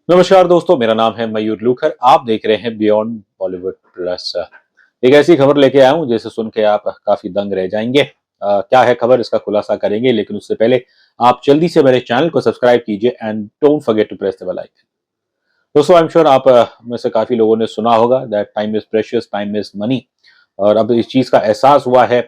नमस्कार दोस्तों, मेरा नाम है मयूर लूखर। आप देख रहे हैं बियॉन्ड बॉलीवुड प्लस। एक ऐसी खबर लेके आया हूं जिसे सुन के आप काफी दंग रह जाएंगे। क्या है खबर, इसका खुलासा करेंगे, लेकिन उससे पहले आप जल्दी से मेरे चैनल को सब्सक्राइब कीजिए and don't forget to press the bell icon. दोस्तों, आई एम श्योर आप में से काफी लोगों ने सुना होगा that time is precious, time is money. और अब इस चीज का एहसास हुआ है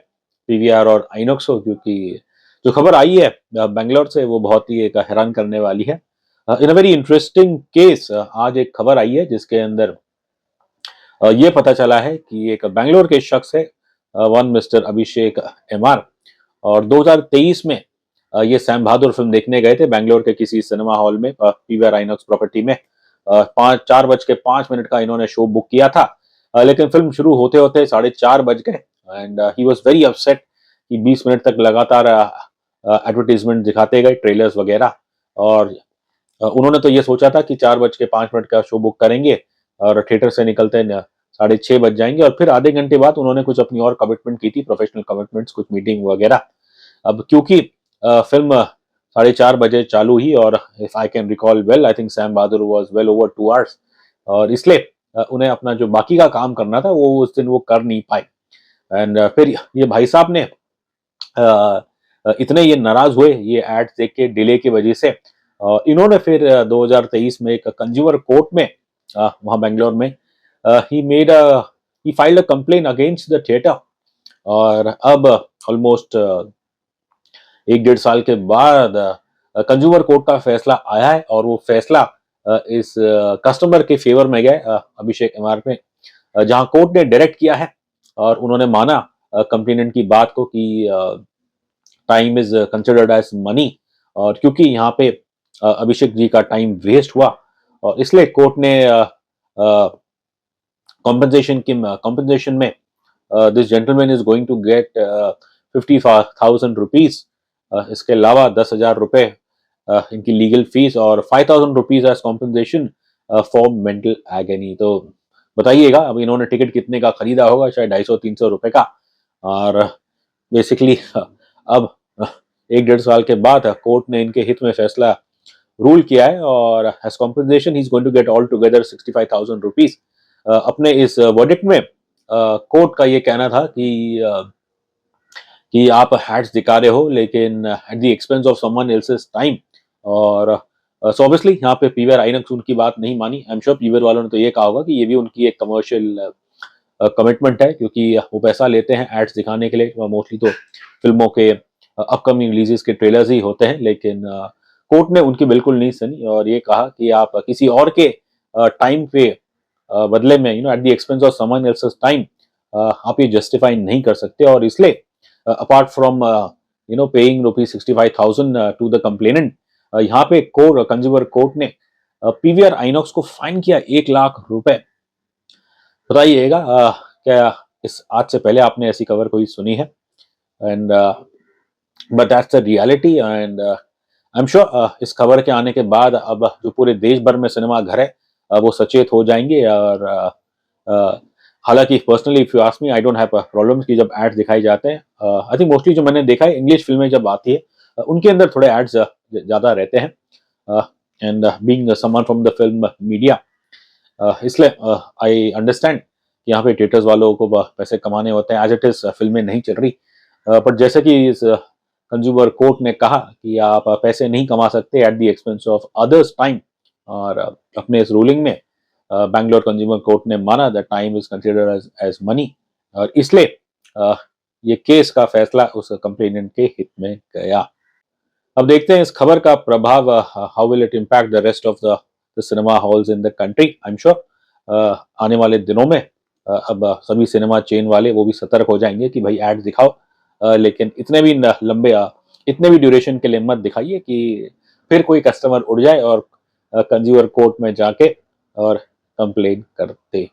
पीवीआर और आइनॉक्स को, क्योंकि जो खबर आई है बेंगलोर से वो बहुत ही एक हैरान करने वाली है। इन अ वेरी इंटरेस्टिंग केस आज एक खबर आई है जिसके अंदर ये पता चला है कि एक बेंगलोर के शख्स है, वन मिस्टर अभिषेक एमआर। और 2023 में ये सैम बहादुर फिल्म देखने गए थे बेंगलोर के किसी सिनेमा हॉल में, पीवीआर आइनॉक्स प्रॉपर्टी में। 4:05 का इन्होंने शो बुक किया था। लेकिन फिल्म शुरू होते होते 4:30 बज गए and he was very upset कि 20 मिनट तक लगातार एडवर्टीजमेंट दिखाते गए, ट्रेलर्स वगैरह। और उन्होंने तो ये सोचा था कि 4:05 का शो बुक करेंगे और थिएटर से निकलते 6:30 बज जाएंगे, और फिर आधे घंटे बाद उन्होंने कुछ अपनी और कमिटमेंट की थी, प्रोफेशनल कमिटमेंट्स, कुछ मीटिंग वगैरह। अब क्योंकि फिल्म 4:30 बजे चालू ही, और if I can recall well, I think Sam Bahadur was well over 2 hours, और इसलिए उन्हें अपना जो बाकी का काम करना था वो उस दिन वो कर नहीं पाए। एंड फिर ये भाई साहब ने इतने ये नाराज हुए ये एड्स देख के, डिले की वजह से। इन्होंने फिर 2023 में एक कंज्यूमर कोर्ट में, वहां बेंगलोर में, he filed a complain against the theatre. और अब ऑलमोस्ट 1 डेढ़ साल के बाद कंज्यूमर कोर्ट का फैसला आया है, और वो फैसला इस कस्टमर के फेवर में गया, अभिषेक एमआर में, जहां कोर्ट ने डायरेक्ट किया है और उन्होंने माना कंप्लेनेंट की बात को कि time is considered as money. और क्योंकि यहाँ पे अभिषेक जी का टाइम वेस्ट हुआ, और इसलिए कोर्ट ने कॉम्पनसेशन में this gentleman is going to get 50,000 rupees. इसके अलावा 10,000 रुपए इनकी लीगल फीस, और 5,000 rupees as compensation for mental agony. तो बताइएगा, अब इन्होंने टिकट कितने का खरीदा होगा, शायद 250-300 रुपए का। और बेसिकली अब 1 डेढ़ साल के बाद कोर्ट ने इनके हित में फैसला रूल किया है, और as compensation he is going to get all together 65,000 rupees. अपने इस वर्डिक्ट में कोर्ट का ये कहना था कि आप हैट्स दिखा रहे हो, लेकिन eight the expense of someone else's time. और सो ऑब्वियसली यहाँ पे पीवीआर आइनॉक्स उनकी बात नहीं मानी। आई एम श्योर पीवीआर वालों ने तो ये कहा होगा कि ये भी उनकी एक कमर्शियल कमिटमेंट है, क्योंकि वो पैसा लेते हैं एड्स दिखाने के लिए। मोस्टली तो फिल्मों के अपकमिंग रिलीजेस के ट्रेलर्स ही होते हैं, लेकिन कोर्ट ने उनकी बिल्कुल नहीं सुनी और ये कहा कि आप किसी और के टाइम पे बदले में, at the expense of someone else's time, आप ये जस्टिफाई नहीं कर सकते। और इसलिए apart from paying ₹65,000 to the complainant, यहाँ पे कंज्यूमर कोर्ट ने पीवीआर आइनॉक्स को फाइन किया 1 लाख रुपए। बताइएगा, क्या इस आज से पहले आपने ऐसी खबर कोई सुनी है? And but that's the reality. And I am sure इस खबर के आने के बाद अब जो पूरे देश भर में सिनेमा घर है वो सचेत हो जाएंगे। और हालांकि personally if you ask me, I don't have problems कि जब एड्स दिखाए जाते हैं। आई थिंक मोस्टली जो मैंने देखा है, इंग्लिश फिल्में जब आती है उनके अंदर थोड़े एड्स ज्यादा रहते हैं। And being someone from the film media, इसलिए आई अंडरस्टैंड कि यहाँ पे थिएटर्स वालों को पैसे कमाने होते हैं, एज इट इज फिल्में नहीं चल रही। बट जैसे कि इस कंज्यूमर कोर्ट ने कहा कि आप पैसे नहीं कमा सकते eight the expense of others time. और अपने इस रूलिंग में बैंगलोर कंज्यूमर कोर्ट ने माना that time is considered as money, और इसलिए ये केस का फैसला उस कंप्लेनेंट के हित में गया। अब देखते हैं इस खबर का प्रभाव, how will it impact the rest of the cinema halls in the country. I am sure आने वाले दिनों में अब सभी सिनेमा चेन वाले वो भी सतर्क हो जाएंगे कि भाई एड्स दिखाओ, लेकिन इतने भी लंबे इतने भी ड्यूरेशन के लिए मत दिखाइए कि फिर कोई कस्टमर उड़ जाए और कंज्यूमर कोर्ट में जाके और कंप्लेन करते